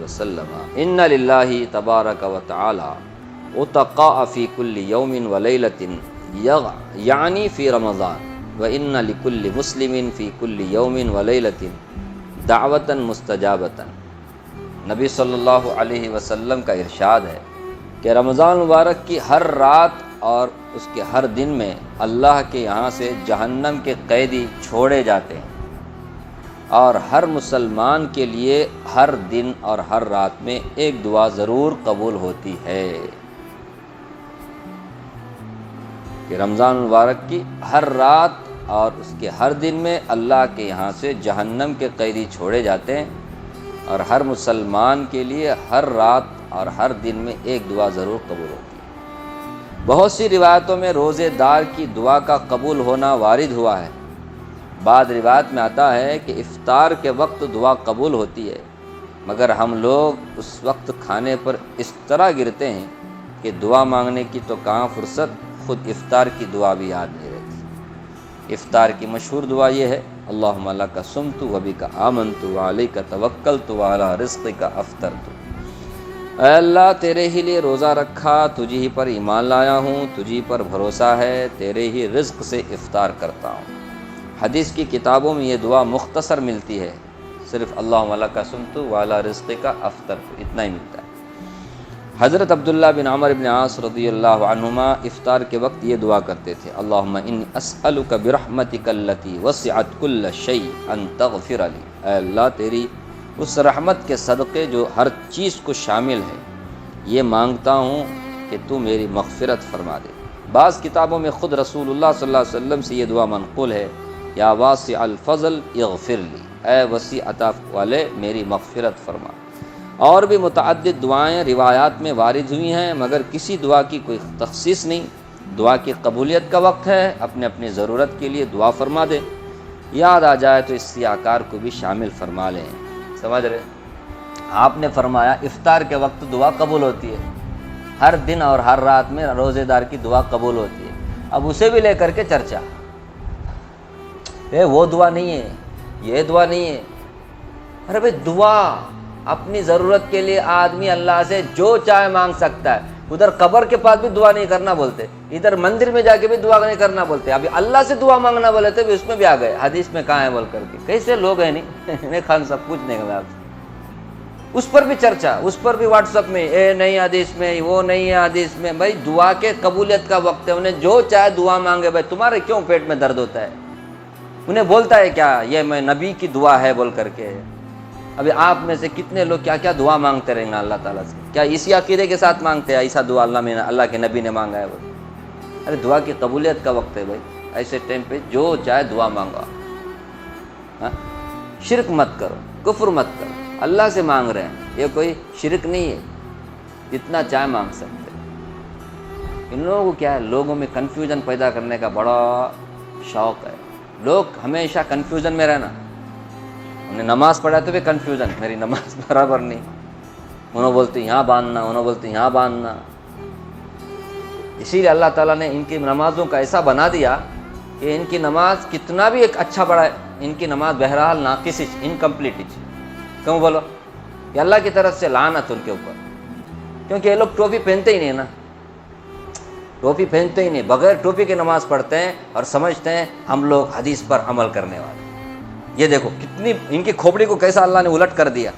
وسلم ان للہ تبارک و تعالی اتقاء فی کل یوم و لیلۃ یعنی فی رمضان وان لکل مسلم فی کل یوم و لیلۃ دعوۃ مستجابۃ۔ نبی صلی اللہ علیہ وسلم کا ارشاد ہے کہ رمضان مبارک کی ہر رات اور اس کے ہر دن میں اللہ کے یہاں سے جہنم کے قیدی چھوڑے جاتے ہیں، اور ہر مسلمان کے لیے ہر دن اور ہر رات میں ایک دعا ضرور قبول ہوتی ہے۔ کہ رمضان مبارک کی ہر رات اور اس کے ہر دن میں اللہ کے یہاں سے جہنم کے قیدی چھوڑے جاتے ہیں، اور ہر مسلمان کے لیے ہر رات اور ہر دن میں ایک دعا ضرور قبول ہوتی ہے۔ بہت سی روایتوں میں روزے دار کی دعا کا قبول ہونا وارد ہوا ہے۔ بعض روایت میں آتا ہے کہ افطار کے وقت دعا قبول ہوتی ہے، مگر ہم لوگ اس وقت کھانے پر اس طرح گرتے ہیں کہ دعا مانگنے کی تو کہاں فرصت، خود افطار کی دعا بھی یاد نہیں رہتی۔ افطار کی مشہور دعا یہ ہے، اللہم لک صمت و بک آمنت و علیک توکلت و علی رزقک افطرت۔ اے اللہ تیرے ہی لیے روزہ رکھا، تجھی ہی پر ایمان لایا ہوں، تجھی پر بھروسہ ہے، تیرے ہی رزق سے افطار کرتا ہوں۔ حدیث کی کتابوں میں یہ دعا مختصر ملتی ہے، صرف اللہم لک صمت و علی رزقک افطرت اتنا ہی ملتا ہے۔ حضرت عبداللہ بن عمر بن عاص رضی اللہ عنہما افطار کے وقت یہ دعا کرتے تھے، اللہم انی اسألک برحمتک التی وسعت کل شیء ان تغفر لی۔ اے اللہ تیری اس رحمت کے صدقے جو ہر چیز کو شامل ہے، یہ مانگتا ہوں کہ تو میری مغفرت فرما دے۔ بعض کتابوں میں خود رسول اللہ صلی اللہ علیہ وسلم سے یہ دعا منقول ہے، یا واسع الفضل اغفر لی، اے وسیع عطا والے میری مغفرت فرما۔ اور بھی متعدد دعائیں روایات میں وارد ہوئی ہیں، مگر کسی دعا کی کوئی تخصیص نہیں۔ دعا کی قبولیت کا وقت ہے، اپنے اپنی ضرورت کے لیے دعا فرما دیں، یاد آ جائے تو اس سیاکار کو بھی شامل فرما لیں۔ سمجھ رہے؟ آپ نے فرمایا افطار کے وقت دعا قبول ہوتی ہے، ہر دن اور ہر رات میں روزے دار کی دعا قبول ہوتی ہے، اب اسے بھی لے کر کے چرچا، وہ دعا نہیں ہے، یہ دعا نہیں ہے۔ ارے بھائی دعا اپنی ضرورت کے لیے آدمی اللہ سے جو چاہے مانگ سکتا ہے، ادھر قبر کے پاس بھی دعا نہیں کرنا بولتے، ادھر مندر میں جا کے بھی دعا نہیں کرنا بولتے، ابھی اللہ سے دعا مانگنا بولے تھے اس میں بھی آ گئے، حدیث میں کہاں ہے بول کر کے۔ کیسے لوگ ہیں نہیں خان سب کچھ نہیں کرنا، اس پر بھی چرچا، اس پر بھی واٹس ایپ میں اے نہیں حدیث میں، وہ نہیں ہے حدیث میں۔ بھائی دعا کے قبولیت کا وقت ہے، انہیں جو چاہے دعا مانگے۔ بھائی تمہارے کیوں پیٹ میں درد ہوتا ہے؟ انہیں بولتا ہے کیا یہ میں نبی کی دعا ہے بول کر کے؟ ابھی آپ میں سے کتنے لوگ کیا کیا دعا مانگتے رہیں گے اللہ تعالیٰ سے؟ کیا اسی عقیدے کے ساتھ مانگتے ہیں ایسا دعا اللہ کے نبی نے مانگا ہے؟ ارے دعا کی قبولیت کا وقت ہے بھائی، ایسے ٹائم پہ جو چاہے دعا مانگو۔ شرک مت کرو، کفر مت کرو، اللہ سے مانگ رہے ہیں، یہ کوئی شرک نہیں ہے، جتنا چاہے مانگ سکتے۔ ان لوگوں کو کیا ہے، لوگوں میں کنفیوژن پیدا کرنے کا بڑا شوق ہے، لوگ ہمیشہ کنفیوژن میں رہنا۔ انہیں نماز پڑھا تو بھی کنفیوژن، میری نماز برابر نہیں، انہوں بولتے یہاں باندھنا، انہوں بولتے یہاں باندھنا۔ اسی لیے اللہ تعالیٰ نے ان کی نمازوں کا ایسا بنا دیا کہ ان کی نماز کتنا بھی ایک اچھا بڑا ہے، ان کی نماز بہرحال ناقص، انکمپلیٹ۔ کیوں بولو؟ کہ اللہ کی طرف سے لعنت ان کے اوپر، کیونکہ یہ لوگ ٹوپی پہنتے ہی نہیں نا، ٹوپی پہنتے ہی نہیں، بغیر ٹوپی کی نماز پڑھتے ہیں اور سمجھتے ہیں ہم لوگ حدیث پر عمل کرنے والے۔ یہ دیکھو کتنی ان کی کھوپڑی کو کیسا اللہ نے الٹ کر دیا۔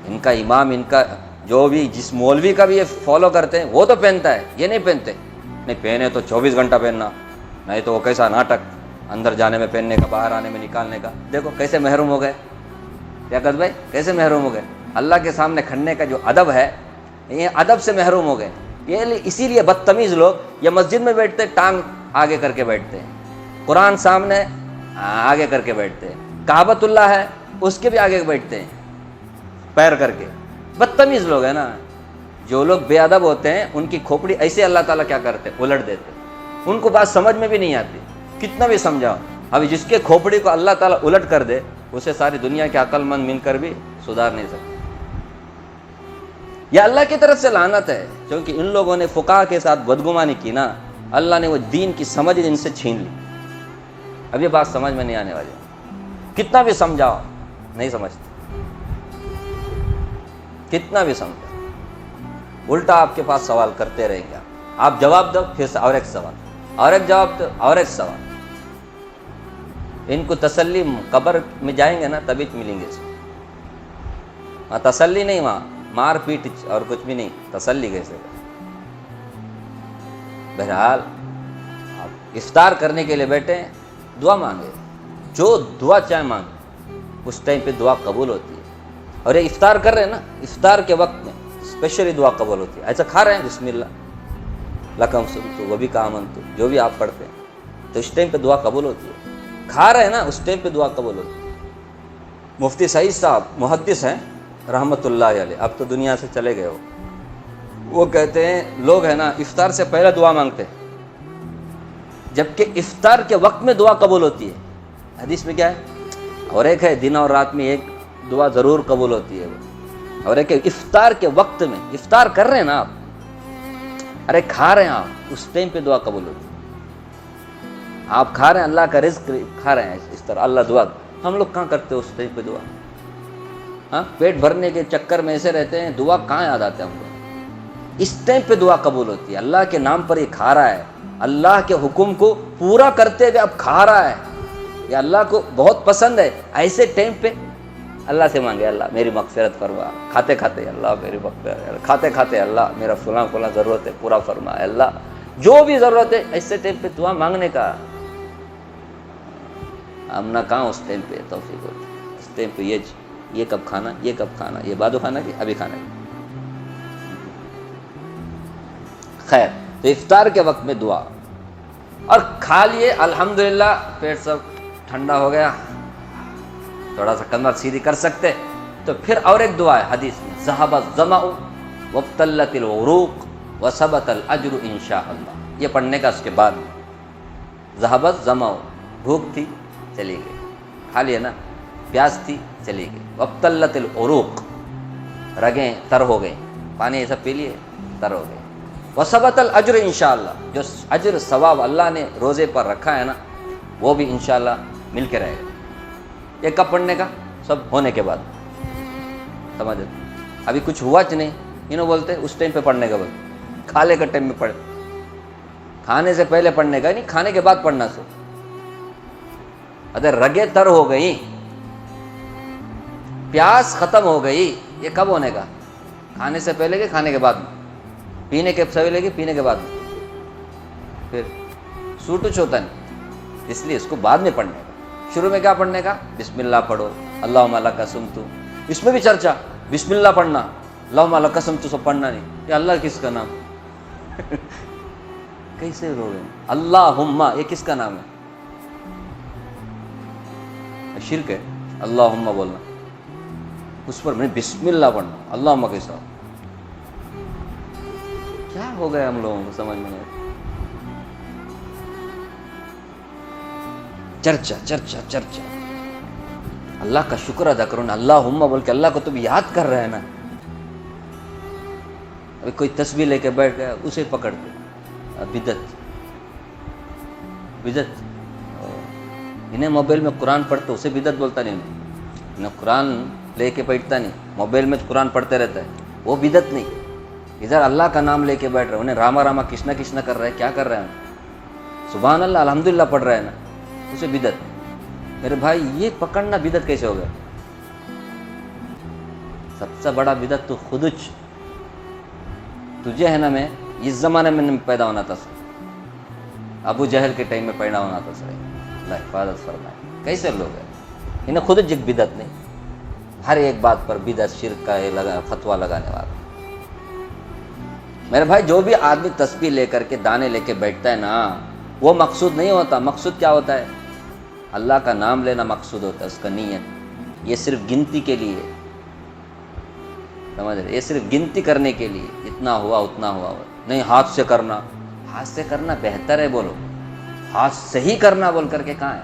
ان کا امام، ان کا جو بھی جس مولوی کا بھی یہ فالو کرتے ہیں وہ تو پہنتا ہے، یہ نہیں پہنتے، نہیں پہنے تو 24 گھنٹہ پہننا، نہیں تو وہ کیسا ناٹک، اندر جانے میں پہننے کا، باہر آنے میں نکالنے کا۔ دیکھو کیسے محروم ہو گئے، کیا کہتے بھائی کیسے محروم ہو گئے؟ اللہ کے سامنے کھڑنے کا جو ادب ہے، یہ ادب سے محروم ہو گئے۔ یہ اسی لیے بدتمیز لوگ یہ مسجد میں بیٹھتے ٹانگ آگے کر کے بیٹھتے ہیں، قرآن سامنے آگے کر کے بیٹھتے ہیں، کعبۃ اللہ ہے اس کے بھی آگے بیٹھتے ہیں پیر کر کے۔ بدتمیز لوگ ہیں نا، جو لوگ بے ادب ہوتے ہیں ان کی کھوپڑی ایسے اللہ تعالیٰ کیا کرتے ہیں، الٹ دیتے ہیں۔ ان کو بات سمجھ میں بھی نہیں آتی، کتنا بھی سمجھاؤ۔ ابھی جس کے کھوپڑی کو اللہ تعالیٰ الٹ کر دے اسے ساری دنیا کے عقل مند مل کر بھی سدھار نہیں سکتے۔ یہ اللہ کی طرف سے لعنت ہے، کیونکہ ان لوگوں نے فقہاء کے ساتھ بدگمانی کی نا، اللہ نے وہ دین کی سمجھ ان سے چھین لی۔ اب یہ بات سمجھ میں نہیں آنے والی، کتنا بھی سمجھاؤ نہیں سمجھتے۔ کتنا بھی سمجھا، الٹا آپ کے پاس سوال کرتے رہیں گے، آپ جواب دو، پھر سے اور ایک سوال، اور ایک جواب دو، اور ایک سوال۔ ان کو تسلی قبر میں جائیں گے نا تبھی ملیں گے، وہاں تسلی نہیں، وہاں مار پیٹ اور کچھ بھی نہیں، تسلی کیسے؟ بہرحال آپ افطار کرنے کے لیے بیٹھے ہیں، دعا مانگے، جو دعا چاہے مانگے، اس ٹائم پہ دعا قبول ہوتی ہے۔ اور یہ افطار کر رہے ہیں نا، افطار کے وقت میں اسپیشلی دعا قبول ہوتی ہے۔ ایسا کھا رہے ہیں بسم اللہ لکم سنتو وہ بھی کامن تو جو بھی آپ پڑھتے ہیں، تو اس ٹائم پہ دعا قبول ہوتی ہے۔ کھا رہے ہیں نا، اس ٹائم پہ دعا قبول ہوتی ہے۔ مفتی سعید صاحب محدث ہیں رحمۃ اللہ علیہ، اب تو دنیا سے چلے گئے ہو، وہ کہتے ہیں لوگ ہے نا افطار سے پہلے دعا مانگتے ہیں، جبکہ افطار کے وقت میں دعا قبول ہوتی ہے۔ حدیث میں کیا ہے؟ اور ایک ہے دن اور رات میں ایک دعا ضرور قبول ہوتی ہے، اور ایک ہے افطار کے وقت میں۔ افطار کر رہے ہیں نا آپ، ارے کھا رہے ہیں آپ، اس ٹائم پہ دعا قبول ہوتی ہے۔ آپ کھا رہے ہیں، اللہ کا رزق کھا رہے ہیں، اس طرح اللہ دعا، ہم لوگ کہاں کرتے اس ٹائم پہ دعا؟ ہاں، پیٹ بھرنے کے چکر میں ایسے رہتے ہیں، دعا کہاں یاد آتے ہیں ہم کو؟ اس ٹائم پہ دعا قبول ہوتی ہے۔ اللہ کے نام پر یہ کھا رہا ہے، اللہ کے حکم کو پورا کرتے ہوئے اب کھا رہا ہے، یہ اللہ کو بہت پسند ہے۔ ایسے ٹائم پہ اللہ سے مانگے، اللہ میری مغفرت فرما، کھاتے کھاتے اللہ میری مغفرت، کھاتے کھاتے اللہ میرا فلاں فلاں ضرورت ہے پورا فرما، اللہ جو بھی ضرورت ہے، ایسے ٹائم پہ دعا مانگنے کا۔ ہم نہ کہاں اس ٹائم پہ توفیق ہوتی ہے، اس ٹائم پہ یہ کب کھانا، یہ کب کھانا، یہ بعد کھانا کہ ابھی کھانا ہے۔ خیر، تو افطار کے وقت میں دعا، اور کھا لیے الحمدللہ، پیٹ سب ٹھنڈا ہو گیا، تھوڑا سا کمر سیدھی کر سکتے، تو پھر اور ایک دعا ہے حدیث میں، ذهب الظمأ وابتلت العروق وثبت الاجر انشاء اللہ، یہ پڑھنے کا اس کے بعد ذهب الظمأ، بھوک تھی چلی گئی، کھا لیا نا، پیاس تھی چلی گئی، وابتلت العروق، رگیں تر ہو گئیں، پانی ایسا پی لیے تر ہو گئے، وثبت الاجر انشاءاللہ، جو اجر ثواب اللہ نے روزے پر رکھا ہے نا، وہ بھی انشاءاللہ مل کے رہے گا۔ یہ کب پڑھنے کا؟ سب ہونے کے بعد، سمجھ؟ ابھی کچھ ہوا نہیں، انہوں بولتے اس ٹائم پہ پڑھنے کا، بول کھالے کا ٹائم میں پڑھ، کھانے سے پہلے پڑھنے کا نہیں، کھانے کے بعد پڑھنا سو۔ اگر رگیں تر ہو گئی، پیاس ختم ہو گئی، یہ کب ہونے کا؟ کھانے سے پہلے کہ کھانے کے بعد میں؟ پینے کے سویلے کہ پینے کے بعد میں؟ پھر سوٹوچ ہوتا نہیں، اس لیے اس کو بعد میں پڑھنے کا۔ شروع میں کیا پڑھنے کا؟ بسم اللہ پڑھو، اللہم لک صمت، اس میں بھی چرچا، بسم اللہ پڑھنا، اللہم لک صمت سب پڑھنا نہیں، یہ اللہ کس کا نام؟ کیسے لوگ ہیں؟ اللہم، یہ کس کا نام ہے؟ شرک ہے اللہم بولنا، اس پر میں بسم اللہ پڑھنا، اللہم کیسا؟ کیا ہو گیا ہم لوگوں کو سمجھ میں نہیں؟ چرچا چرچا چرچا، اللہ کا شکر ادا کرو نا، اللہم بول کے اللہ کو تم یاد کر رہے ہیں نا۔ ابھی کوئی تسبیح لے کے بیٹھ گیا، اسے پکڑتے، بدعت بدعت۔ انہیں موبائل میں قرآن پڑھتے، اسے بدعت بولتا نہیں، انہیں قرآن لے کے بیٹھتا نہیں، موبائل میں قرآن پڑھتے رہتا ہے، وہ بدعت نہیں۔ ادھر اللہ کا نام لے کے بیٹھ رہے، انہیں راما راما کرشنا کرشنا کر رہے ہیں، کیا کر رہے ہیں؟ سبحان اللہ الحمدللہ پڑھ رہے ہیں نا، اسے بدعت۔ میرے بھائی یہ پکڑنا بدعت کیسے ہو گیا؟ سب سے بڑا بدعت تو خودج، تجھے ہے نا، میں اس زمانے میں پیدا ہونا تھا، ابو جہل کے ٹائم میں پیدا ہونا تھا، سر اللہ حفاظت فرمائے۔ کیسے لوگ ہیں؟ انہیں خودج ایک بدعت نہیں، ہر ایک بات پر بدعت شرک کا فتویٰ لگانے والا۔ میرے بھائی جو بھی آدمی تسبیح لے کر کے دانے لے کے بیٹھتا ہے نا، وہ مقصود نہیں ہوتا۔ مقصود کیا ہوتا ہے؟ اللہ کا نام لینا مقصود ہوتا ہے، اس کا نیت۔ یہ صرف گنتی کے لیے، سمجھ رہے؟ یہ صرف گنتی کرنے کے لیے، اتنا ہوا اتنا ہوا، نہیں ہاتھ سے کرنا۔ ہاتھ سے کرنا بہتر ہے، بولو ہاتھ سے ہی کرنا بول کر کے کہاں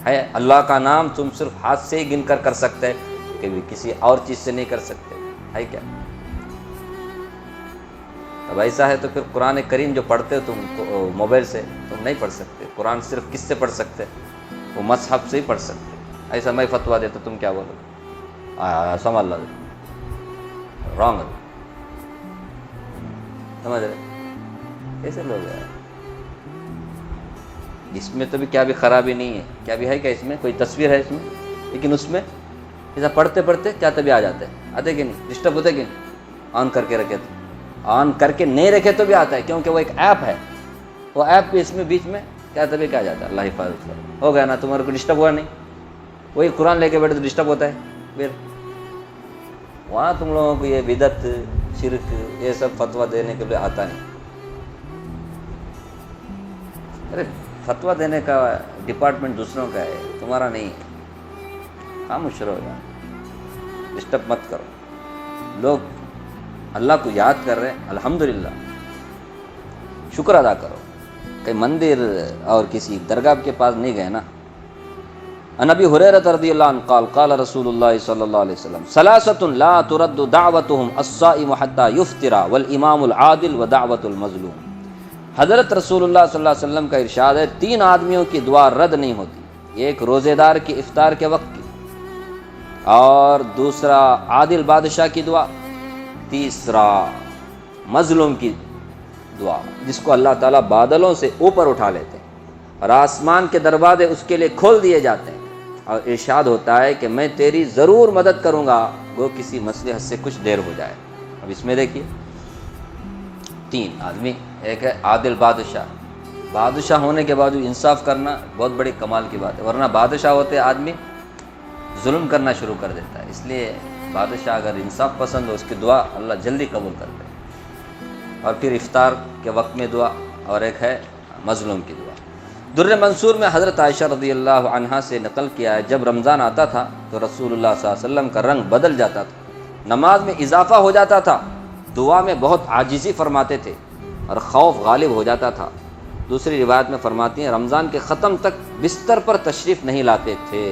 ہے؟ اللہ کا نام تم صرف ہاتھ سے ہی گن کر سکتے، کہ کسی اور چیز سے نہیں کر سکتے، ہے کیا؟ اب ایسا ہے تو پھر قرآن کریم جو پڑھتے ہو تم موبائل سے، تم نہیں پڑھ سکتے۔ قرآن صرف کس سے پڑھ سکتے؟ وہ مصحف سے ہی پڑھ سکتے۔ ایسا میں فتویٰ دیتا، تم کیا بولو؟ سمجھ اللہ، رانگ. سمجھ رہے کیسے لوگ ہیں؟ اس میں تو بھی کیا بھی خرابی نہیں ہے، کیا بھی ہے کیا اس میں کوئی تصویر ہے اس میں، لیکن اس میں ایسا پڑھتے پڑھتے کیا تبھی آ جاتے ہیں، آتے کہ نہیں، ڈسٹرب ہوتے کہ نہیں، آن کر کے رکھے تو، آن کر کے نہیں رکھے تو بھی آتا ہے، کیونکہ وہ ایک ایپ ہے، وہ ایپ بھی اس میں بیچ میں کیا تبھی کیا جاتا ہے. اللہ حفاظت کرو. ہو گیا نا، تمہارے کو ڈسٹرب ہوا نہیں. وہی قرآن لے کے بیٹھے تو ڈسٹرب ہوتا ہے. پھر وہاں تم لوگوں کو یہ بدعت شرک یہ سب فتویٰ دینے کے لیے آتا نہیں. ارے فتویٰ دینے کا ڈپارٹمنٹ دوسروں کا ہے، تمہارا نہیں ہے. خاموش رہو یار، ڈسٹرب مت کرو. لوگ اللہ کو یاد کر رہے ہیں، الحمدللہ شکر ادا کرو. کہ مندر اور کسی درگاہ کے پاس نہیں گئے نا. عن ابی ہریرہ رضی اللہ عنہ قال قال رسول اللہ صلی اللہ علیہ وسلم ثلاثۃ لا ترد دعوتهم الصائم حتى يفطر والامام العادل ودعوت المظلوم. حضرت رسول اللہ صلی اللہ علیہ وسلم کا ارشاد ہے، 3 آدمیوں کی دعا رد نہیں ہوتی. ایک روزے دار کی افطار کے وقت کی، اور دوسرا عادل بادشاہ کی دعا، تیسرا مظلوم کی دعا جس کو اللہ تعالیٰ بادلوں سے اوپر اٹھا لیتے ہیں اور آسمان کے دروازے اس کے لیے کھول دیے جاتے ہیں، اور ارشاد ہوتا ہے کہ میں تیری ضرور مدد کروں گا وہ کسی مصلحت سے کچھ دیر ہو جائے. اب اس میں دیکھیے 3 آدمی، ایک ہے عادل بادشاہ. بادشاہ ہونے کے باوجود انصاف کرنا بہت بڑی کمال کی بات ہے، ورنہ بادشاہ ہوتے آدمی ظلم کرنا شروع کر دیتا ہے. اس لیے بادشاہ اگر انصاف پسند ہو اس کی دعا اللہ جلدی قبول کرتے ہیں. اور پھر افطار کے وقت میں دعا، اور ایک ہے مظلوم کی دعا. در منصور میں حضرت عائشہ رضی اللہ عنہا سے نقل کیا ہے، جب رمضان آتا تھا تو رسول اللہ صلی اللہ علیہ وسلم کا رنگ بدل جاتا تھا، نماز میں اضافہ ہو جاتا تھا، دعا میں بہت عاجزی فرماتے تھے اور خوف غالب ہو جاتا تھا. دوسری روایت میں فرماتی ہیں رمضان کے ختم تک بستر پر تشریف نہیں لاتے تھے.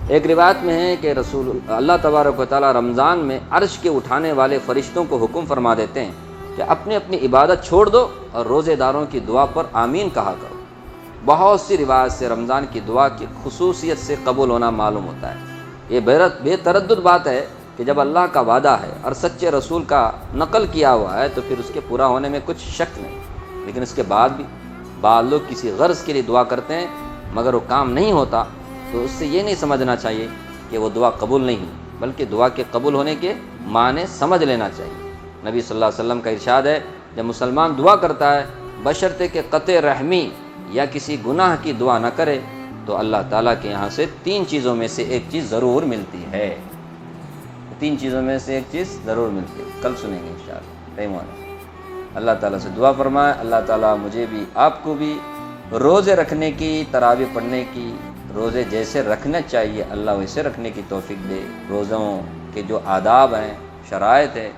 ایک روایت میں ہے کہ رسول اللہ تبارک و تعالیٰ رمضان میں عرش کے اٹھانے والے فرشتوں کو حکم فرما دیتے ہیں کہ اپنی اپنی عبادت چھوڑ دو اور روزے داروں کی دعا پر آمین کہا کرو. بہت سی روایت سے رمضان کی دعا کی خصوصیت سے قبول ہونا معلوم ہوتا ہے. یہ بے تردد بات ہے کہ جب اللہ کا وعدہ ہے اور سچے رسول کا نقل کیا ہوا ہے تو پھر اس کے پورا ہونے میں کچھ شک نہیں. لیکن اس کے بعد بھی بعض لوگ کسی غرض کے لیے دعا کرتے ہیں مگر وہ کام نہیں ہوتا، تو اس سے یہ نہیں سمجھنا چاہیے کہ وہ دعا قبول نہیں ہوئی، بلکہ دعا کے قبول ہونے کے معنی سمجھ لینا چاہیے. نبی صلی اللہ علیہ وسلم کا ارشاد ہے، جب مسلمان دعا کرتا ہے بشرطے کہ قطع رحمی یا کسی گناہ کی دعا نہ کرے تو اللہ تعالیٰ کے یہاں سے 3 چیزوں میں سے ایک چیز ضرور ملتی ہے. 3 چیزوں میں سے ایک چیز ضرور ملتی ہے. کل سنیں گے انشاءاللہ ٹائم ہونا. اللہ تعالیٰ سے دعا فرمائے اللہ تعالیٰ مجھے بھی آپ کو بھی روزے رکھنے کی، تراویح پڑھنے کی، روزے جیسے رکھنا چاہیے اللہ ویسے رکھنے کی توفیق دے. روزوں کے جو آداب ہیں، شرائط ہیں،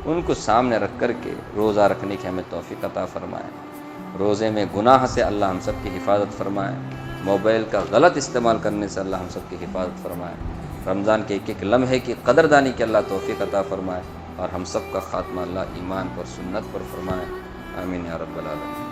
ان کو سامنے رکھ کر کے روزہ رکھنے کی ہمیں توفیق عطا فرمائے. روزے میں گناہ سے اللہ ہم سب کی حفاظت فرمائے. موبائل کا غلط استعمال کرنے سے اللہ ہم سب کی حفاظت فرمائے. رمضان کے ایک ایک لمحے کی قدردانی کی اللہ توفیق عطا فرمائے، اور ہم سب کا خاتمہ اللہ ایمان پر سنت پر فرمائے. آمین یا رب العالمین.